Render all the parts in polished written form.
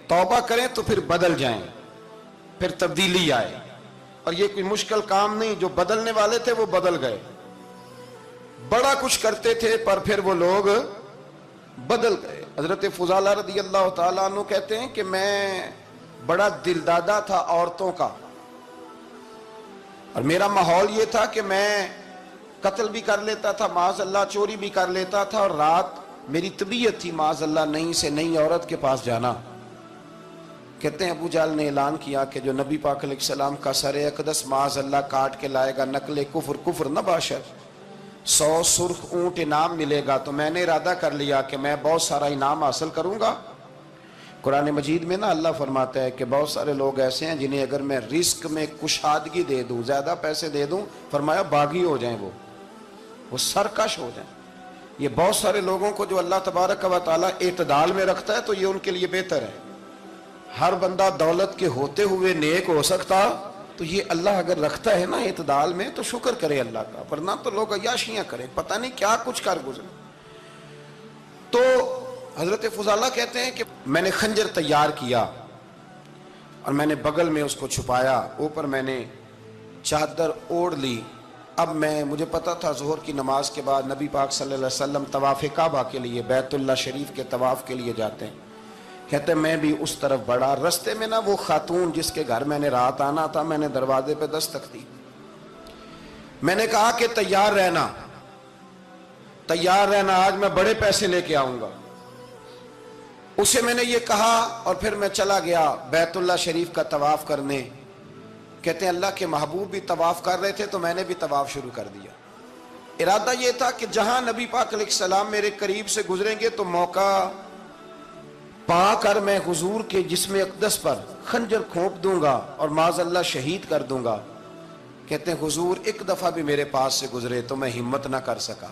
तौबा करें तो फिर बदल जाएं, फिर तब्दीली आए। और ये कोई मुश्किल काम नहीं, जो बदलने वाले थे वो बदल गए। बड़ा कुछ करते थे पर फिर वो लोग बदल गए। हजरत फुजाला रदी अल्लाह ताला अन्हु कहते हैं कि मैं बड़ा दिलदादा था औरतों का, और मेरा माहौल ये था कि मैं कत्ल भी कर लेता था, माज़अल्लाह चोरी भी कर लेता था, और रात मेरी तबीयत थी माज़अल्लाह नई से नई औरत के पास जाना। कहते हैं अबू जहल ने ऐलान किया कि जो नबी पाक अलैहिस्सलाम का सर अक़दस माज़अल्लाह काट के लाएगा, नकले कुफ्र कुफ्र न बाशर, 100 सुर्ख ऊंट इनाम मिलेगा। तो मैंने इरादा कर लिया कि मैं बहुत सारा इनाम हासिल करूंगा। कुरान मजीद में ना अल्लाह फरमाता है कि बहुत सारे लोग ऐसे हैं जिन्हें अगर मैं रिस्क में कुशादगी दे दूं, ज्यादा पैसे दे दूं, फरमाया बागी हो जाएं, वो सरकश हो जाएं। ये बहुत सारे लोगों को जो अल्लाह तबारक व तआला इत्दाल में रखता है तो ये उनके लिए बेहतर है। हर बंदा दौलत के होते हुए नेक हो सकता, तो ये अल्लाह अगर रखता है ना इत्दाल में तो शुक्र करे अल्लाह का, वरना तो लोग अय्याशियां करें, पता नहीं क्या कुछ कर गुजरे। तो हजरत फुजाला कहते हैं कि मैंने खंजर तैयार किया और मैंने बगल में उसको छुपाया, ऊपर मैंने चादर ओढ़ ली। अब मुझे पता था ज़ोहर की नमाज के बाद नबी पाक सल्लल्लाहु अलैहि वसल्लम तवाफ़ काबा के लिए, बैतुल्लाह शरीफ के तवाफ़ के लिए जाते हैं। कहते मैं भी उस तरफ बढ़ा। रास्ते में ना वो खातून जिसके घर मैंने रात आना था, मैंने दरवाजे पे दस्तक दी। मैंने कहा कि तैयार रहना, तैयार रहना, आज मैं बड़े पैसे लेके आऊंगा। उसे मैंने ये कहा और फिर मैं चला गया बैतुल्लाह शरीफ का तवाफ करने। कहते हैं अल्लाह के महबूब भी तवाफ कर रहे थे तो मैंने भी तवाफ शुरू कर दिया। इरादा ये था कि जहां नबी पाक अलैहिस्सलाम मेरे करीब से गुजरेंगे तो मौका पाकर मैं हुजूर के जिस्म अक़दस पर खंजर खोप दूंगा और माज़अल्लाह शहीद कर दूंगा। कहते हैं हुजूर एक दफा भी मेरे पास से गुजरे तो मैं हिम्मत ना कर सका,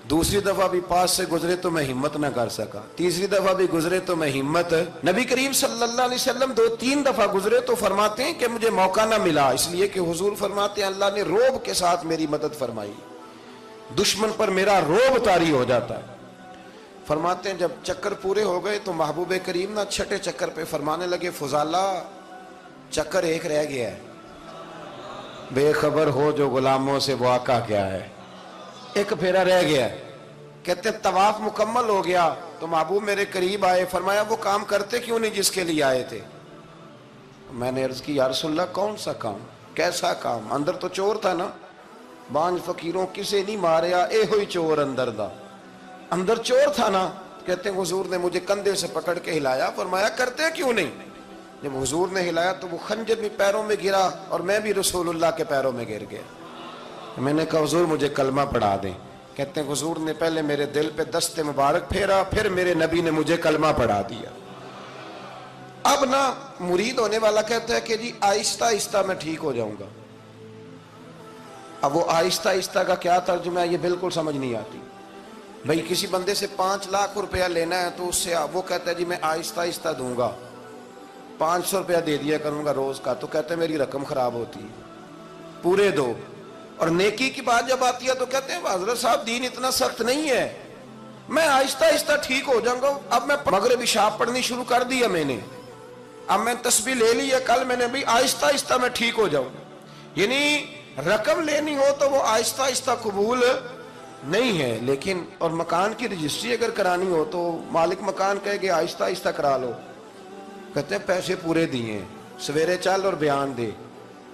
दूसरी दफा भी पास से गुजरे तो मैं हिम्मत ना कर सका, तीसरी दफा भी गुजरे तो मैं हिम्मत। नबी करीम सल्लल्लाहु अलैहि वसल्लम 2-3 दफा गुजरे तो फरमाते हैं कि मुझे मौका ना मिला, इसलिए कि हुजूर फरमाते हैं अल्लाह ने रोब के साथ मेरी मदद फरमाई, दुश्मन पर मेरा रोब तारी हो जाता है। फरमाते हैं जब चक्कर पूरे हो गए तो महबूब करीम ना छठे चक्कर पे फरमाने लगे फुजाला चक्कर एक रह गया है, बेखबर हो जो गुलामों से वाक़ा क्या है, एक फेरा रह गया है। कहते तवाफ मुकम्मल हो गया तो महबूब मेरे करीब आए, फरमाया वो काम करते क्यों नहीं जिसके लिए आए थे। मैंने अर्ज की या रसूलल्लाह कौन सा काम, कैसा काम? अंदर तो चोर था ना, बांझ फकीरों किसे नहीं मारिया, ए हुई चोर अंदर दा, अंदर चोर था ना। कहते हैं हुजूर ने मुझे कंधे से पकड़ के हिलाया, फरमाया करते क्यों नहीं। जब हुजूर ने हिलाया तो वो खंजर भी पैरों में गिरा और मैं भी रसूलुल्लाह के पैरों में गिर गया। मैंने कहा हुजूर मुझे कलमा पढ़ा दें। कहते हैं हुजूर ने पहले मेरे दिल पे दस्ते मुबारक फेरा, फिर मेरे नबी ने मुझे कलमा पढ़ा दिया। अब ना मुरीद होने वाला कहता है कि जी आहिस्ता आहिस्ता मैं ठीक हो जाऊंगा। अब वो आहिस्ता आहिस्ता का क्या तर्जुमा है ये बिल्कुल समझ नहीं आती। भाई किसी बंदे से 5 लाख रुपया लेना है तो उससे वो कहता है जी मैं आहिस्ता आहिस्ता दूंगा, 500 रुपया दे दिया करूंगा रोज का, तो कहते हैं मेरी रकम खराब होती है, पूरे दो। और नेकी की बात जब आती है तो कहते हैं हजरत साहब दीन इतना सख्त नहीं है, मैं आहिस्ता आहिस्ता ठीक हो जाऊंगा। अब मैं मगरिब इशा पढ़नी शुरू कर दी है मैंने, अब मैं तस्बीह ले ली है, कल मैंने भी आहिस्ता आहिस्ता मैं ठीक हो जाऊं। यानी रकम लेनी हो तो वो आहिस्ता आहिस्ता कबूल नहीं है। लेकिन और मकान की रजिस्ट्री अगर करानी हो तो मालिक मकान कहेगा आहिस्ता आहिस्ता करा लो, कहते हैं पैसे पूरे दिए, सवेरे चल और बयान दे।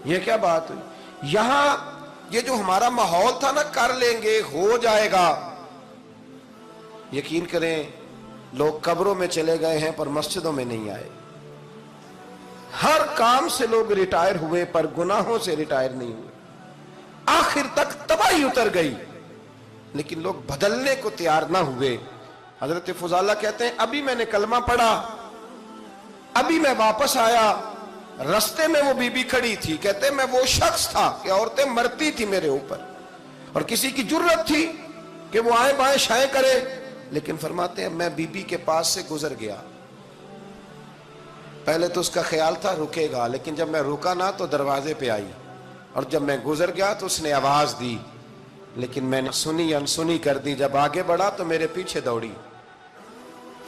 ये क्या बात हुई? यहां ये जो हमारा माहौल था ना, कर लेंगे हो जाएगा, यकीन करें लोग कब्रों में चले गए हैं पर मस्जिदों में नहीं आए। हर काम से लोग रिटायर हुए पर गुनाहों से रिटायर नहीं हुए, आखिर तक तबाही उतर गई लेकिन लोग बदलने को तैयार ना हुए। हजरत फुजाला कहते हैं अभी मैंने कलमा पढ़ा, अभी मैं वापस आया, रास्ते में वो बीबी खड़ी थी। कहते मैं वो शख्स था कि औरतें मरती थी मेरे ऊपर और किसी की जुर्रत थी कि वो आए बाएं शाएं करे, लेकिन फरमाते हैं मैं बीबी के पास से गुजर गया। पहले तो उसका ख्याल था रुकेगा, लेकिन जब मैं रुका ना तो दरवाजे पे आई, और जब मैं गुजर गया तो उसने आवाज दी, लेकिन मैंने सुनी अनसुनी कर दी। जब आगे बढ़ा तो मेरे पीछे दौड़ी।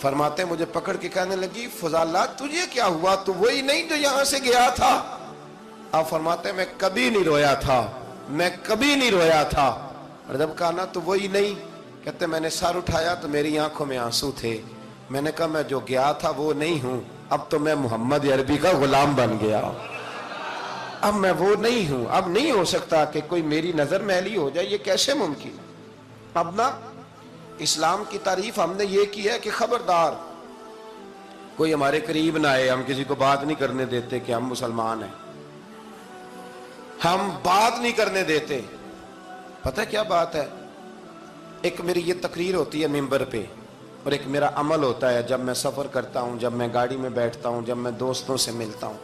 فرماتے مجھے پکڑ کے کہنے لگی فضالہ تجھے کیا ہوا، تو وہی نہیں جو یہاں سے گیا تھا؟ آپ فرماتے میں کبھی نہیں رویا تھا، میں کبھی نہیں رویا تھا۔ اور جب کہا نا تو وہی نہیں، کہتے میں نے سر اٹھایا تو میری آنکھوں میں آنسو تھے۔ میں نے کہا میں جو گیا تھا وہ نہیں ہوں، اب تو میں محمد عربی کا غلام بن گیا، اب میں وہ نہیں ہوں، اب نہیں ہو سکتا کہ کوئی میری نظر میلی ہو جائے، یہ کیسے ممکن؟ اب نا اسلام کی تعریف ہم نے یہ کی ہے کہ خبردار کوئی ہمارے قریب نہ آئے، ہم کسی کو بات نہیں کرنے دیتے کہ ہم مسلمان ہیں، ہم بات نہیں کرنے دیتے۔ پتہ کیا بات ہے، ایک میری یہ تقریر ہوتی ہے ممبر پہ، اور ایک میرا عمل ہوتا ہے جب میں سفر کرتا ہوں، جب میں گاڑی میں بیٹھتا ہوں، جب میں دوستوں سے ملتا ہوں۔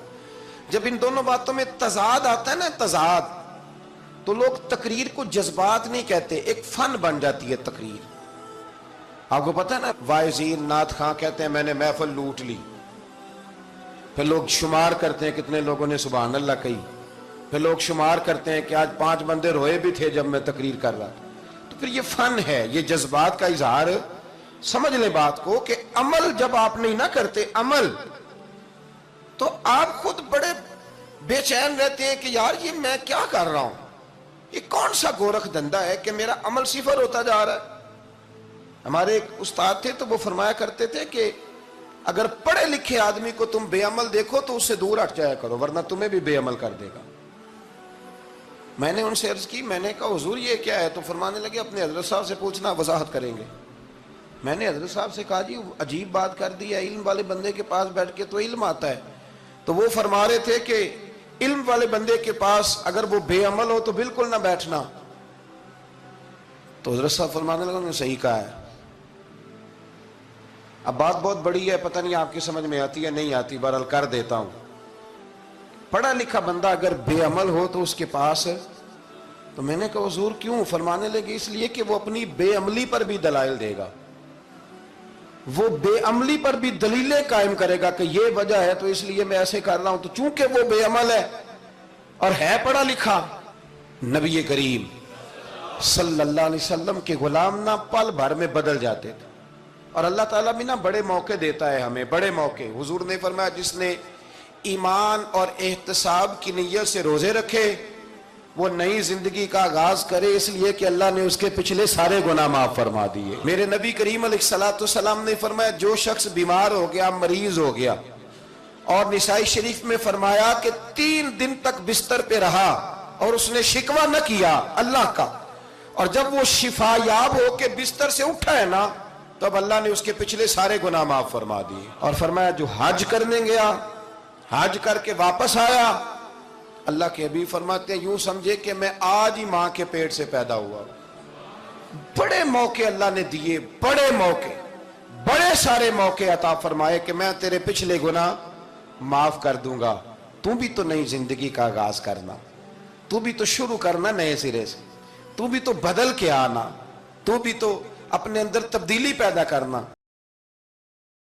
جب ان دونوں باتوں میں تضاد آتا ہے نا، تضاد، تو لوگ تقریر کو جذبات نہیں کہتے، ایک فن بن جاتی ہے تقریر۔ آپ کو پتہ ہے نا وائزین نعت خواں کہتے ہیں میں نے محفل لوٹ لی، پھر لوگ شمار کرتے ہیں کتنے لوگوں نے سبحان اللہ کہی، پھر لوگ شمار کرتے ہیں کہ آج 5 بندے روئے بھی تھے جب میں تقریر کر رہا تھا۔ تو پھر یہ فن ہے، یہ جذبات کا اظہار۔ سمجھ لیں بات کو کہ عمل جب آپ نہیں نہ کرتے عمل، تو آپ خود بڑے بے چین رہتے ہیں کہ یار یہ میں کیا کر رہا ہوں، یہ کون سا گورکھ دھندا ہے کہ میرا عمل صفر ہوتا جا رہا ہے۔ ہمارے ایک استاد تھے تو وہ فرمایا کرتے تھے کہ اگر پڑھے لکھے آدمی کو تم بے عمل دیکھو تو اس سے دور ہٹ جایا کرو، ورنہ تمہیں بھی بے عمل کر دے گا۔ میں نے ان سے عرض کی، میں نے کہا حضور یہ کیا ہے؟ تو فرمانے لگے اپنے حضرت صاحب سے پوچھنا، وضاحت کریں گے۔ میں نے حضرت صاحب سے کہا جی عجیب بات کر دی ہے، علم والے بندے کے پاس بیٹھ کے تو علم آتا ہے۔ تو وہ فرما رہے تھے کہ علم والے بندے کے پاس اگر وہ بے عمل ہو تو بالکل نہ بیٹھنا۔ تو حضرت صاحب فرمانے لگے انہوں نے صحیح کہا ہے۔ اب بات بہت بڑی ہے، پتہ نہیں آپ کی سمجھ میں آتی ہے نہیں آتی، بہرحال کر دیتا ہوں۔ پڑھا لکھا بندہ اگر بے عمل ہو تو اس کے پاس، تو میں نے کہا حضور کیوں؟ فرمانے لگے اس لیے کہ وہ اپنی بے عملی پر بھی دلائل دے گا، وہ بے عملی پر بھی دلیلیں قائم کرے گا کہ یہ وجہ ہے تو اس لیے میں ایسے کر رہا ہوں۔ تو چونکہ وہ بے عمل ہے اور ہے پڑھا لکھا، نبی کریم صلی اللہ علیہ وسلم کے غلام نہ پل بھر میں بدل جاتے تھے۔ اور اللہ تعالیٰ بھی نا بڑے موقع دیتا ہے ہمیں، بڑے موقع۔ حضور نے فرمایا جس نے ایمان اور احتساب کی نیت سے روزے رکھے وہ نئی زندگی کا آغاز کرے، اس لیے کہ اللہ نے اس کے پچھلے سارے گناہ معاف فرما دیے۔ میرے نبی کریم علیہ السلام نے فرمایا جو شخص بیمار ہو گیا، مریض ہو گیا، اور نسائی شریف میں فرمایا کہ 3 دن تک بستر پہ رہا اور اس نے شکوہ نہ کیا اللہ کا، اور جب وہ شفا یاب ہو کے بستر سے اٹھا ہے نا، تب اللہ نے اس کے پچھلے سارے گناہ معاف فرما دیے۔ اور فرمایا جو حج کرنے گیا، حج کر کے واپس آیا، اللہ کے حبیب فرماتے ہیں یوں سمجھے کہ میں آج ہی ماں کے پیٹ سے پیدا ہوا۔ بڑے موقع اللہ نے دیے، بڑے موقع، بڑے سارے موقع عطا فرمائے کہ میں تیرے پچھلے گناہ معاف کر دوں گا، تو بھی تو نئی زندگی کا آغاز کرنا، تو بھی تو شروع کرنا نئے سرے سے، تو بھی تو بدل کے آنا، تو بھی تو اپنے اندر تبدیلی پیدا کرنا۔